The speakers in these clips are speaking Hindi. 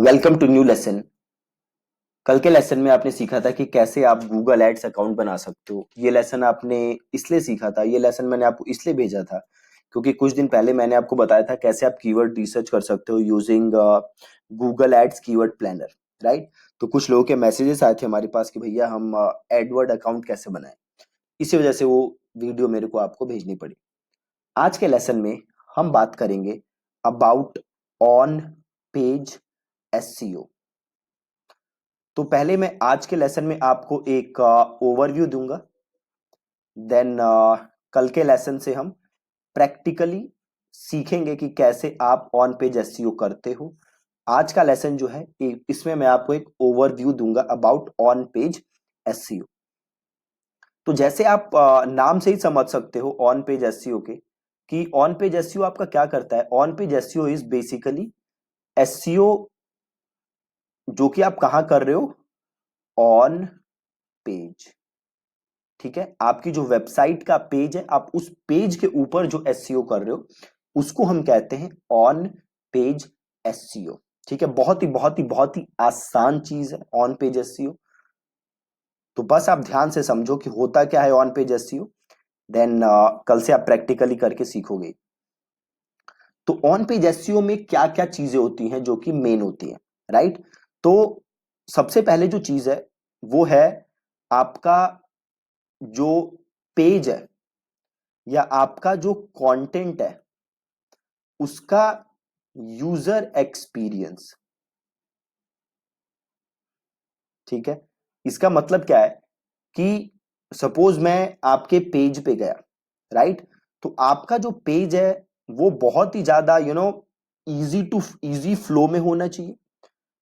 Welcome to new lesson. कल के लेसन में आपने सीखा था कि कैसे आप गूगल एड्स अकाउंट बना सकते हो। ये लेसन आपने इसलिए सीखा था, ये लेसन मैंने आपको इसलिए भेजा था क्योंकि कुछ दिन पहले मैंने आपको बताया था कैसे आप कीवर्ड रिसर्च कर सकते हो using Google ads keyword planner, right. तो कुछ लोगों के मैसेजेस आए थे हमारे पास कि भैया हम एडवर्ड अकाउंट कैसे बनाएं। इसी वजह से वो वीडियो मेरे को आपको भेजनी पड़ी। आज के लेसन में हम बात करेंगे अबाउट ऑन पेज एसईओ। तो पहले मैं आज के लेसन में आपको एक ओवरव्यू दूंगा। देन कल के लेसन से हम प्रैक्टिकली सीखेंगे कि कैसे आप ऑन पेज एसईओ करते हो। आज का लेसन जो है इसमें मैं आपको एक ओवरव्यू दूंगा अबाउट ऑन पेज एसईओ। तो जैसे आप नाम से ही समझ सकते हो ऑन पेज एसईओ के कि ऑन पेज एसईओ आपका क्या करता है। On page SEO is basically SEO जो कि आप कहां कर रहे हो, ऑन पेज। ठीक है, आपकी जो वेबसाइट का पेज है आप उस पेज के ऊपर जो एसईओ कर रहे हो उसको हम कहते हैं ऑन पेज एसईओ। ठीक है, बहुत ही आसान चीज है ऑन पेज एसईओ। तो बस आप ध्यान से समझो कि होता क्या है ऑन पेज एसईओ। देन कल से आप प्रैक्टिकली करके सीखोगे। तो ऑन पेज एसईओ में क्या क्या चीजें होती हैं जो कि मेन होती हैं, राइट। तो सबसे पहले जो चीज है वो है आपका जो पेज है या आपका जो कंटेंट है उसका यूजर एक्सपीरियंस। ठीक है, इसका मतलब क्या है कि सपोज मैं आपके पेज पे गया, राइट। तो आपका जो पेज है वो बहुत ही ज्यादा इजी फ्लो में होना चाहिए।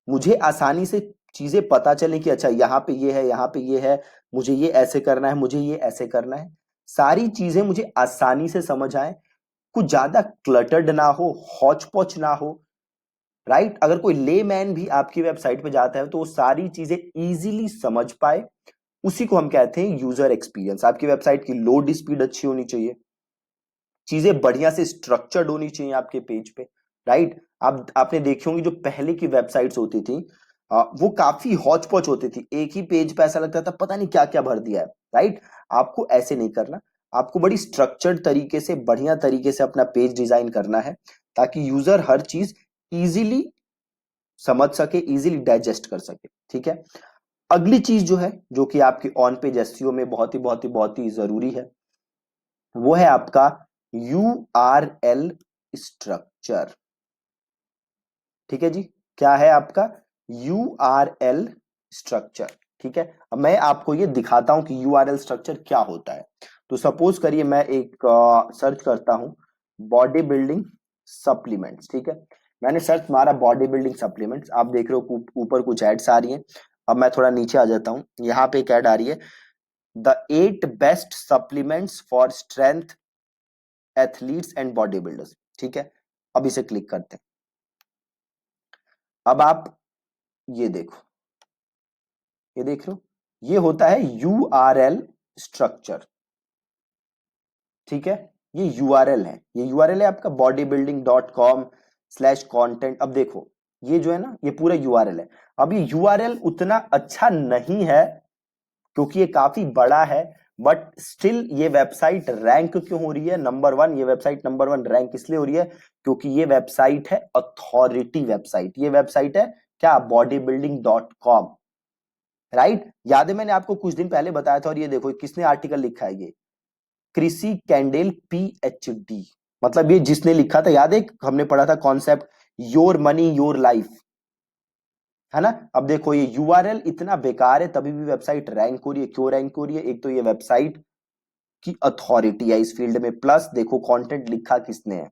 मुझे आसानी से चीजें पता चले कि अच्छा यहाँ पे ये है, यहाँ पे ये है, मुझे ये ऐसे करना है, मुझे ये ऐसे करना है। सारी चीजें मुझे आसानी से समझ आए, कुछ ज्यादा क्लटर्ड ना हो, हौच पौच ना हो, राइट। अगर कोई लेमैन भी आपकी वेबसाइट पे जाता है तो वो सारी चीजें इजीली समझ पाए। उसी को हम कहते हैं यूजर एक्सपीरियंस। आपकी वेबसाइट की लोड स्पीड अच्छी होनी चाहिए, चीजें बढ़िया से स्ट्रक्चर्ड होनी चाहिए आपके पेज पे, राइट। आपने देखी होंगी जो पहले की वेबसाइट्स होती थी वो काफी हौच पौच होती थी। एक ही पेज पे ऐसा लगता था पता नहीं क्या क्या भर दिया है, राइट। आपको ऐसे नहीं करना, आपको बड़ी स्ट्रक्चर्ड तरीके से बढ़िया तरीके से अपना पेज डिजाइन करना है ताकि यूजर हर चीज इजीली समझ सके, इजीली डाइजेस्ट कर सके। ठीक है, अगली चीज जो है जो कि आपकी ऑन पेज एसईओ में बहुत ही जरूरी है वो है आपका यूआरएल स्ट्रक्चर। ठीक है जी, क्या है आपका यूआरएल स्ट्रक्चर। ठीक है, अब मैं आपको ये दिखाता हूं कि यूआरएल स्ट्रक्चर क्या होता है। तो सपोज करिए मैं एक सर्च करता हूं बॉडी बिल्डिंग सप्लीमेंट्स। ठीक है, मैंने सर्च मारा बॉडी बिल्डिंग सप्लीमेंट्स, आप देख रहे हो ऊपर कुछ एड्स आ रही हैं। अब मैं थोड़ा नीचे आ जाता हूं, यहाँ पे एक एड आ रही है, the 8 best supplements for strength athletes and body builders. ठीक है, अब इसे क्लिक करते हैं। अब आप ये देखो, ये देख रहे हो, ये होता है यूआरएल स्ट्रक्चर। ठीक है, ये यूआरएल है, ये यूआरएल है आपका bodybuilding.com/content। अब देखो ये जो है ना ये पूरा यूआरएल है। अब ये यूआरएल उतना अच्छा नहीं है क्योंकि ये काफी बड़ा है, बट स्टिल ये वेबसाइट रैंक क्यों हो रही है नंबर वन। ये वेबसाइट नंबर वन रैंक इसलिए हो रही है क्योंकि ये वेबसाइट है अथॉरिटी वेबसाइट। ये वेबसाइट है क्या, bodybuilding.com, राइट। याद है मैंने आपको कुछ दिन पहले बताया था। और ये देखो किसने आर्टिकल लिखा है, ये क्रिसी कैंडेल पीएचडी। मतलब ये जिसने लिखा था, याद है हमने पढ़ा था concept your money your life, है ना। अब देखो ये यूआरएल इतना बेकार है तभी भी वेबसाइट रैंक हो रही है। क्यों रैंक हो रही है, एक तो ये वेबसाइट की अथॉरिटी है इस फील्ड में, प्लस देखो कंटेंट लिखा किसने है।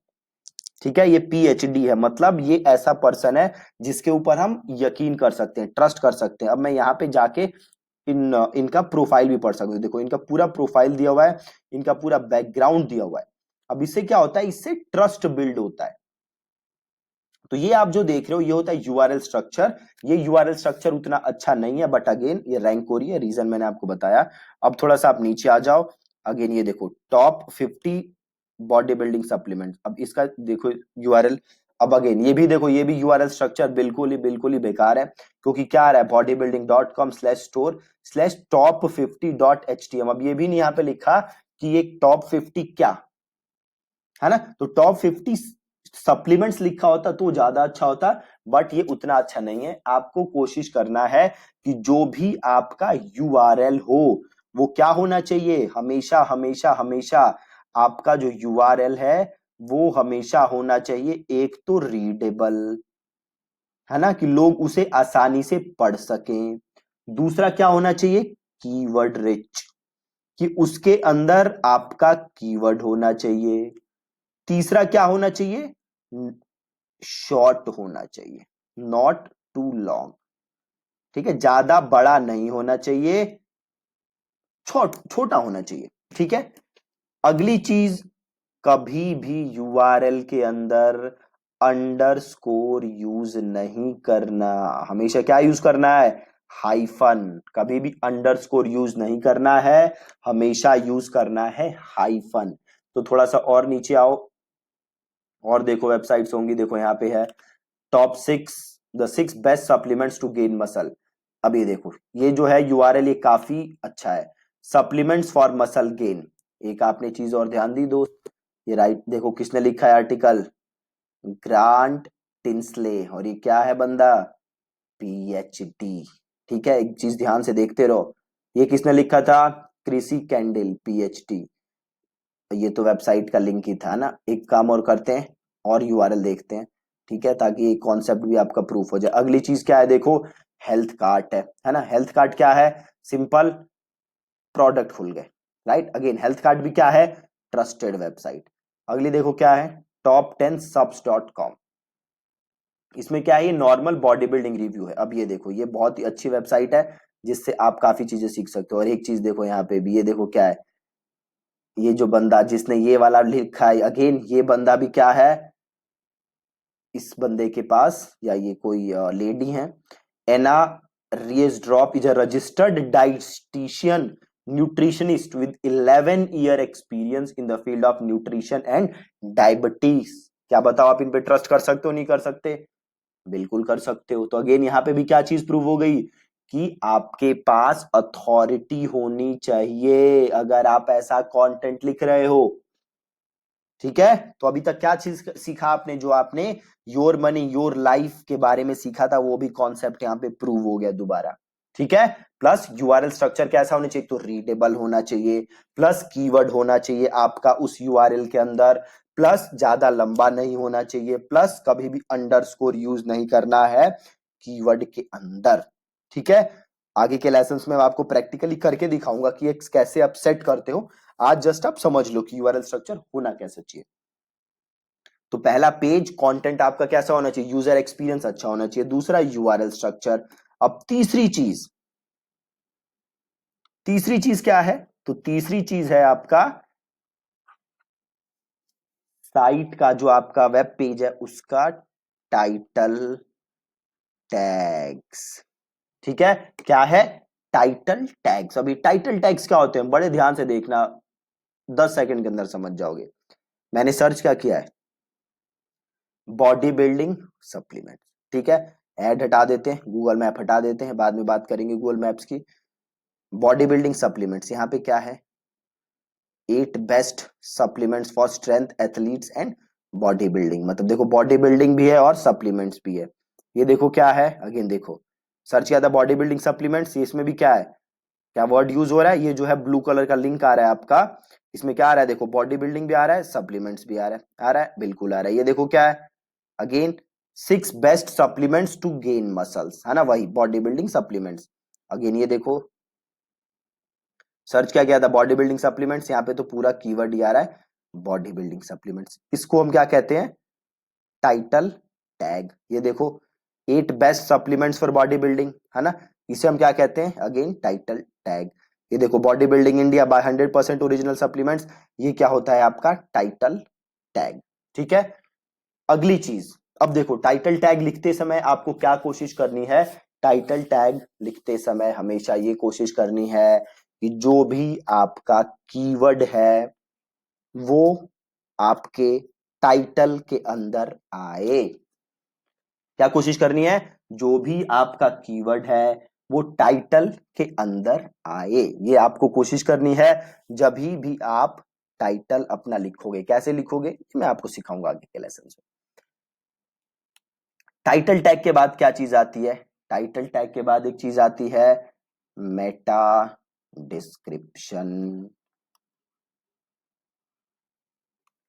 ठीक है, ये पीएचडी है, मतलब ये ऐसा पर्सन है जिसके ऊपर हम यकीन कर सकते हैं, ट्रस्ट कर सकते हैं। अब मैं यहाँ पे जाके इनका प्रोफाइल भी पढ़ सकते हो। देखो इनका पूरा प्रोफाइल दिया हुआ है, इनका पूरा बैकग्राउंड दिया हुआ है। अब इससे क्या होता है, इससे ट्रस्ट बिल्ड होता है। तो ये आप जो देख रहे हो ये होता है यूआरएल स्ट्रक्चर। ये यूआरएल स्ट्रक्चर उतना अच्छा नहीं है, बट अगेन ये रैंक हो रही है, रीजन मैंने आपको बताया। अब थोड़ा सा आप नीचे आ जाओ, अगेन ये देखो टॉप 50 बॉडी बिल्डिंग सप्लीमेंट। अब इसका देखो यूआरएल, अब अगेन ये भी देखो, ये भी यूआरएल स्ट्रक्चर बिल्कुल ही बेकार है, क्योंकि क्या आ रहा है bodybuilding.com/store/top50.htm। अब ये भी नहीं यहाँ पे लिखा कि ये टॉप 50 क्या है ना, तो टॉप 50 सप्लीमेंट्स लिखा होता तो ज्यादा अच्छा होता, बट ये उतना अच्छा नहीं है। आपको कोशिश करना है कि जो भी आपका यूआरएल हो वो क्या होना चाहिए, हमेशा हमेशा हमेशा आपका जो यूआरएल है वो हमेशा होना चाहिए एक तो रीडेबल, है ना, कि लोग उसे आसानी से पढ़ सकें। दूसरा क्या होना चाहिए, कीवर्ड रिच, कि उसके अंदर आपका कीवर्ड होना चाहिए। तीसरा क्या होना चाहिए, शॉर्ट होना चाहिए, नॉट टू लॉन्ग, ठीक है, ज्यादा बड़ा नहीं होना चाहिए, छोटा होना चाहिए, ठीक है। अगली चीज, कभी भी यूआरएल के अंदर अंडरस्कोर यूज नहीं करना, हमेशा क्या यूज करना है, हाइफन, कभी भी अंडरस्कोर यूज नहीं करना है, हमेशा यूज करना है हाइफन। तो थोड़ा सा और नीचे आओ और देखो वेबसाइट्स होंगी, देखो यहाँ पे है top 6, the 6 best supplements to gain muscle. अब ये देखो, ये जो है यूआरएल ये काफी अच्छा है, सप्लीमेंट्स फॉर मसल गेन। एक आपने चीज और ध्यान दी दोस्त, ये राइट देखो किसने लिखा है आर्टिकल, ग्रांट टिंसले, और ये क्या है बंदा, पीएचडी, ठीक है। एक चीज ध्यान से देखते रहो, ये किसने लिखा था, क्रिसी कैंडिल पीएचडी। ये तो वेबसाइट का लिंक ही था ना। एक काम और करते हैं और यूआरएल देखते हैं, ठीक है, ताकि कॉन्सेप्ट भी आपका प्रूफ हो जाए। अगली चीज क्या है, देखो हेल्थ कार्ट है ना, हेल्थ कार्ट क्या है, सिंपल प्रोडक्ट खुल गए, राइट। अगेन हेल्थ कार्ट भी क्या है, ट्रस्टेड वेबसाइट। अगली देखो क्या है, top10subs.com, इसमें क्या है, ये नॉर्मल बॉडी बिल्डिंग रिव्यू है। अब ये देखो, ये बहुत ही अच्छी वेबसाइट है जिससे आप काफी चीजें सीख सकते हो। और एक चीज देखो यहाँ पे भी, ये देखो क्या है, ये जो बंदा जिसने ये वाला लिखा है, अगेन ये बंदा भी क्या है, इस बंदे के पास, या ये कोई लेडी है, Ana Reesdrop is a registered dietitian nutritionist with 11 year experience in the field of nutrition and diabetes. क्या बताओ, आप इन पे ट्रस्ट कर सकते हो, नहीं कर सकते, बिल्कुल कर सकते हो। तो अगेन यहाँ पे भी क्या चीज प्रूव हो गई, कि आपके पास अथॉरिटी होनी चाहिए अगर आप ऐसा कंटेंट लिख रहे हो, ठीक है। तो अभी तक क्या चीज सीखा आपने, जो आपने योर मनी योर लाइफ के बारे में सीखा था, वो भी कॉन्सेप्ट यहाँ पे प्रूव हो गया दोबारा, ठीक है। प्लस यूआरएल स्ट्रक्चर कैसा होना चाहिए, तो रीडेबल होना चाहिए, प्लस कीवर्ड होना चाहिए आपका उस यूआरएल के अंदर, प्लस ज्यादा लंबा नहीं होना चाहिए, प्लस कभी भी अंडरस्कोर यूज नहीं करना है कीवर्ड के अंदर, ठीक है। आगे के लेसन में मैं आपको प्रैक्टिकली करके दिखाऊंगा कि एक कैसे आप सेट करते हो। आज जस्ट आप समझ लो कि यूआरएल स्ट्रक्चर होना कैसे चाहिए। तो पहला पेज कंटेंट आपका कैसा होना चाहिए, यूजर एक्सपीरियंस अच्छा होना चाहिए। दूसरा यूआरएल स्ट्रक्चर। अब तीसरी चीज क्या है, तो तीसरी चीज है आपका साइट का, जो आपका वेब पेज है उसका टाइटल टैग्स, ठीक है। क्या है, टाइटल टैग्स। अभी टाइटल टैग्स क्या होते हैं, बड़े ध्यान से देखना, 10 सेकंड के अंदर समझ जाओगे। मैंने सर्च क्या किया है, बॉडी बिल्डिंग सप्लीमेंट, ठीक है। ऐड हटा देते हैं, गूगल मैप हटा देते हैं, बाद में बात करेंगे गूगल मैप्स की। बॉडी बिल्डिंग सप्लीमेंट्स, यहाँ पे क्या है, 8 best supplements for strength athletes and body building. मतलब देखो बॉडी बिल्डिंग भी है और सप्लीमेंट्स भी है। ये देखो क्या है, अगेन देखो सर्च किया था बॉडी बिल्डिंग सप्लीमेंट्स, इसमें भी क्या है, क्या वर्ड यूज हो रहा है, ये जो है ब्लू कलर का लिंक आ रहा है आपका, इसमें क्या आ रहा है, देखो बॉडी बिल्डिंग भी आ रहा है, सप्लीमेंट्स भी आ रहा है, बिल्कुल आ रहा है। ये देखो क्या है, again 6 best supplements to gain muscles, है ना, वही बॉडी बिल्डिंग सप्लीमेंट्स। अगेन ये देखो सर्च क्या किया था, बॉडी बिल्डिंग सप्लीमेंट्स, यहाँ पे तो पूरा कीवर्ड ही आ रहा है बॉडी बिल्डिंग सप्लीमेंट्स। इसको हम क्या कहते हैं, टाइटल टैग। ये देखो 8 best supplements for body building, है ना, इसे हम क्या कहते हैं, अगेन टाइटल टैग। ये देखो body building India by 100% original supplements, ये क्या होता है आपका टाइटल टैग, ठीक है। अगली चीज, अब देखो टाइटल टैग लिखते समय आपको क्या कोशिश करनी है, टाइटल टैग लिखते समय हमेशा ये कोशिश करनी है कि जो भी आपका कीवर्ड है वो आपके टाइटल के अंदर आए। क्या कोशिश करनी है? जो भी आपका कीवर्ड है वो टाइटल के अंदर आए, ये आपको कोशिश करनी है जब भी आप टाइटल अपना लिखोगे। कैसे लिखोगे ये मैं आपको सिखाऊंगा आगे के लेसन में। टाइटल टैग के बाद क्या चीज आती है? टाइटल टैग के बाद एक चीज आती है मेटा डिस्क्रिप्शन।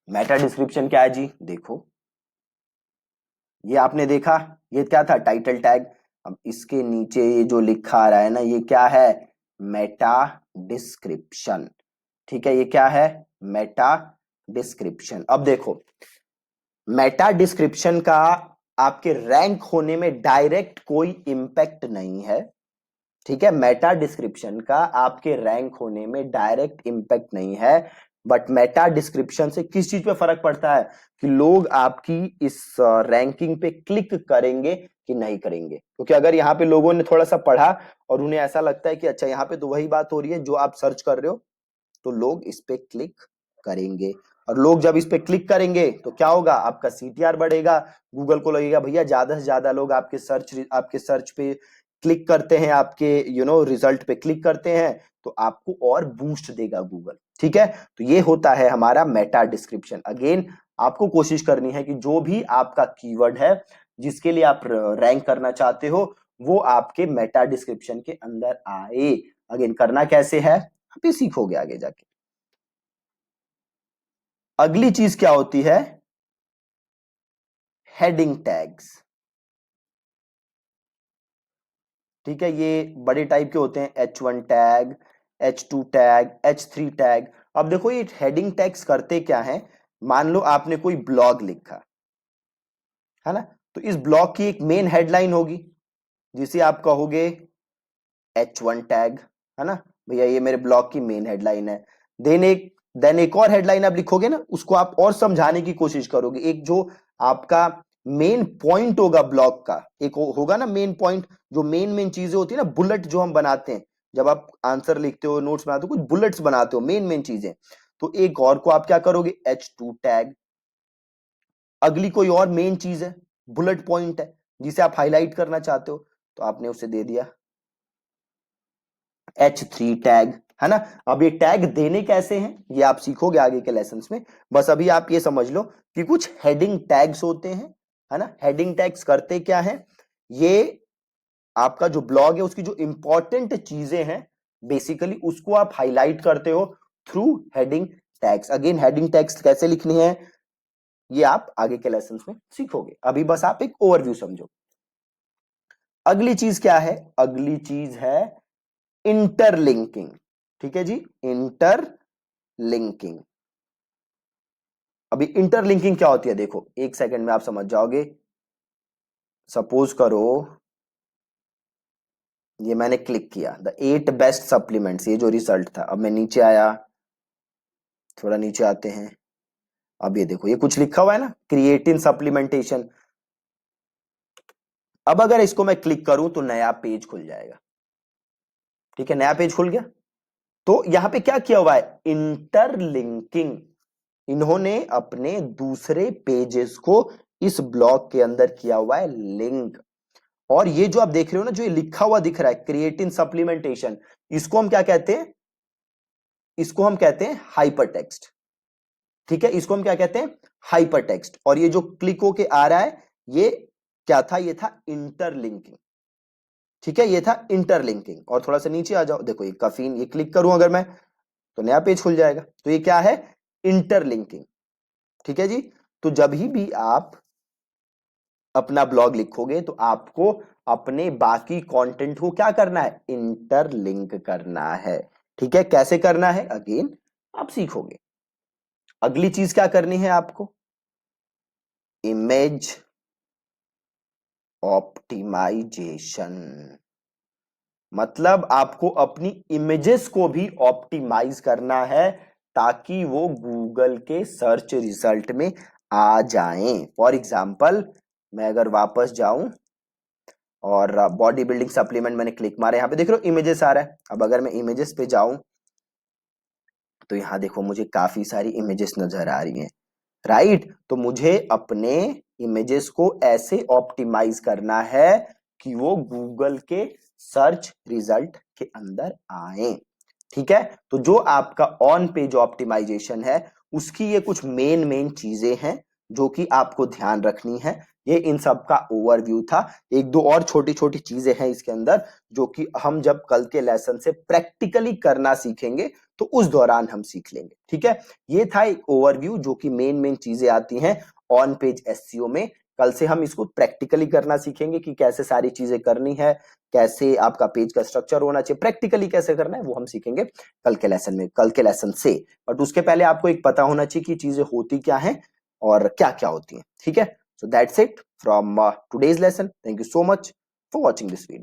मेटा डिस्क्रिप्शन क्या है जी? देखो, ये आपने देखा, ये क्या था? Title tag. अब इसके नीचे ये जो लिखा आ रहा है ना, ये क्या है? Meta description. ठीक है, ये क्या है? Meta description. अब देखो, मेटा डिस्क्रिप्शन का आपके रैंक होने में डायरेक्ट कोई इंपैक्ट नहीं है। ठीक है, मेटा डिस्क्रिप्शन का आपके रैंक होने में डायरेक्ट इंपैक्ट नहीं है। बट मेटा डिस्क्रिप्शन से किस चीज पे फर्क पड़ता है कि लोग आपकी इस रैंकिंग पे क्लिक करेंगे कि नहीं करेंगे। क्योंकि अगर यहाँ पे लोगों ने थोड़ा सा पढ़ा और उन्हें ऐसा लगता है कि अच्छा यहाँ पे तो वही बात हो रही है जो आप सर्च कर रहे हो, तो लोग इस पे क्लिक करेंगे। और लोग जब इस पे क्लिक करेंगे तो क्या होगा? आपका सीटीआर बढ़ेगा। गूगल को लगेगा भैया ज्यादा से ज्यादा लोग आपके सर्च पे क्लिक करते हैं, आपके रिजल्ट पे क्लिक करते हैं, तो आपको और बूस्ट देगा गूगल। ठीक है, तो ये होता है हमारा मेटा डिस्क्रिप्शन। अगेन आपको कोशिश करनी है कि जो भी आपका कीवर्ड है जिसके लिए आप रैंक करना चाहते हो वो आपके मेटा डिस्क्रिप्शन के अंदर आए। अगेन करना कैसे है आप ये सीखोगे आगे जाके। अगली चीज क्या होती है? Heading tags. ठीक है, ये बड़े टाइप के होते हैं, H1 tag, H2 tag, H3 tag. अब देखो ये हेडिंग टैग्स करते क्या है? मान लो आपने कोई ब्लॉग लिखा है ना, तो इस ब्लॉग की एक मेन हेडलाइन होगी जिसे आप कहोगे H1 टैग, है ना भैया, ये मेरे ब्लॉग की मेन हेडलाइन है। देन एक और हेडलाइन आप लिखोगे ना, उसको आप और समझाने की कोशिश करोगे। एक जो आपका मेन पॉइंट होगा ब्लॉग का, एक होगा ना मेन पॉइंट, जो मेन मेन चीजें होती है ना, बुलेट जो हम बनाते हैं जब आप आंसर लिखते हो, नोट्स बनाते हो, कुछ बुलेट्स बनाते हो, मेन मेन चीजें। तो एक और को आप क्या करोगे? H2 tag. अगली कोई और मेन चीज है, बुलेट पॉइंट है जिसे आप हाईलाइट करना चाहते हो, तो आपने उसे दे दिया H3 टैग, है ना। अब ये टैग देने कैसे हैं ये आप सीखोगे आगे के लेसन्स में। बस अभी आप ये समझ लो कि कुछ हेडिंग टैग्स होते हैं, है ना। हेडिंग टैग्स करते क्या है? ये आपका जो ब्लॉग है उसकी जो इंपॉर्टेंट चीजें हैं बेसिकली उसको आप हाईलाइट करते हो through heading tags. Again heading tags कैसे लिखनी है ये आप आगे के लेसन्स में सीखोगे, अभी बस आप एक ओवरव्यू समझो। अगली चीज क्या है? अगली चीज है इंटरलिंकिंग। ठीक है जी, इंटरलिंकिंग। अभी इंटरलिंकिंग क्या होती है देखो, एक सेकंड में आप समझ जाओगे। सपोज करो ये मैंने क्लिक किया द 8 बेस्ट सप्लीमेंट्स, ये जो रिजल्ट था। अब मैं नीचे आया, थोड़ा नीचे आते हैं। अब ये देखो ये कुछ लिखा हुआ है ना, क्रिएटिन सप्लीमेंटेशन। अब अगर इसको मैं क्लिक करूं तो नया पेज खुल जाएगा। ठीक है, नया पेज खुल गया। तो यहां पे क्या किया हुआ है? इंटरलिंकिंग। इन्होंने अपने दूसरे पेजेस को इस ब्लॉक के अंदर किया हुआ है लिंक। और ये जो आप देख रहे हो ना, जो ये लिखा हुआ दिख रहा है क्रिएटिन सप्लीमेंटेशन, इसको हम क्या कहते हैं? इसको हम कहते हैं हाइपर टेक्स्ट। ठीक है, इसको हम क्या कहते हैं? Hyper text. और ये जो क्लिक होके आ रहा है ये क्या था? ये था इंटरलिंकिंग। ठीक है, ये था इंटरलिंकिंग। और थोड़ा सा नीचे आ जाओ, देखो ये कफीन, ये क्लिक करूं अगर मैं तो नया पेज खुल जाएगा। तो ये क्या है? इंटरलिंकिंग। ठीक है जी। तो जब भी आप अपना ब्लॉग लिखोगे तो आपको अपने बाकी कंटेंट को क्या करना है? इंटरलिंक करना है। ठीक है, कैसे करना है अगेन आप सीखोगे। अगली चीज क्या करनी है आपको? Image optimisation. मतलब आपको अपनी इमेजेस को भी ऑप्टिमाइज करना है ताकि वो गूगल के सर्च रिजल्ट में आ जाएं। फॉर एग्जाम्पल मैं अगर वापस जाऊं और बॉडी बिल्डिंग सप्लीमेंट मैंने क्लिक मारा, यहां पे देख रहे हो इमेजेस आ रहा है। अब अगर मैं इमेजेस पे जाऊं तो यहां देखो मुझे काफी सारी इमेजेस नजर आ रही हैं। राइट। तो मुझे अपने इमेजेस को ऐसे ऑप्टिमाइज करना है कि वो गूगल के सर्च रिजल्ट के अंदर आए। ठीक है, तो जो आपका ऑन पेज ऑप्टिमाइजेशन है उसकी ये कुछ मेन चीजें हैं जो कि आपको ध्यान रखनी है। ये इन सब का ओवरव्यू था। एक दो और छोटी छोटी चीजें हैं इसके अंदर जो कि हम जब कल के लेसन से प्रैक्टिकली करना सीखेंगे तो उस दौरान हम सीख लेंगे। ठीक है, ये था एक ओवरव्यू जो कि मेन चीजें आती हैं ऑन पेज एसईओ में। कल से हम इसको प्रैक्टिकली करना सीखेंगे कि कैसे सारी चीजें करनी है, कैसे आपका पेज का स्ट्रक्चर होना चाहिए, प्रैक्टिकली कैसे करना है वो हम सीखेंगे कल के लेसन में, कल के लेसन से। बट उसके पहले आपको एक पता होना चाहिए कि चीजें होती क्या हैं और क्या क्या होती हैं। ठीक है, so that's it from today's lesson. Thank you so much for watching this video.